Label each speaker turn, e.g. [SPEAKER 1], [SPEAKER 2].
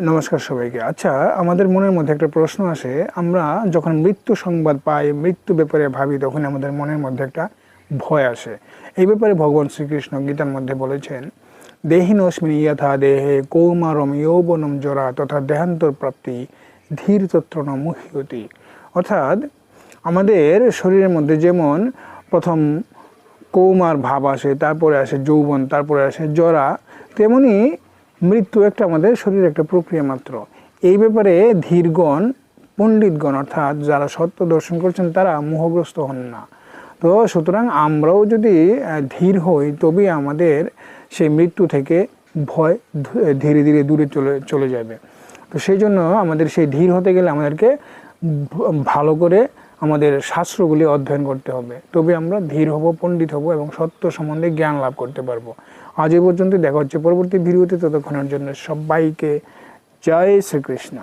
[SPEAKER 1] নমস্কার সবাইকে। আচ্ছা, আমাদের মনের মধ্যে একটা প্রশ্ন আসে, আমরা যখন মৃত্যু সংবাদ পাই, মৃত্যু ব্যাপারে ভাবি, তখন আমাদের মনের মধ্যে একটা ভয় আসে। এই ব্যাপারে ভগবান শ্রীকৃষ্ণ গীতার মধ্যে বলেছেন, দেহিনস্মিন ইয়থা দেহে কৌমারম যৌবনম জরা তথা দেহান্তর প্রাপ্তি ধীর তত্র ন মুহ্যতি। অর্থাৎ আমাদের শরীরের মধ্যে যেমন প্রথম কৌমার ভাব আসে, তারপরে আসে যৌবন, তারপরে আসে জরা, তেমনি মৃত্যু একটা আমাদের শরীরের একটা প্রক্রিয়া মাত্র। এই ব্যাপারে ধীরগণ, পণ্ডিতগণ অর্থাৎ যারা সত্য দর্শন করছেন তারা মোহগ্রস্ত হন না। তো সুতরাং আমরাও যদি ধীর হই, তবেই আমাদের সেই মৃত্যু থেকে ভয় ধীরে ধীরে দূরে চলে যাবে। তো সেই জন্য আমাদের সেই ধীর হতে গেলে আমাদেরকে ভালো করে আমাদের শাস্ত্রগুলি অধ্যয়ন করতে হবে, তবে আমরা ধীর হব, পণ্ডিত হব এবং সত্য সম্বন্ধে জ্ঞান লাভ করতে পারবো। আজ এই পর্যন্ত, দেখা হচ্ছে পরবর্তী ভিডিওতে। ততক্ষণের জন্য সবাইকে জয় শ্রীকৃষ্ণ।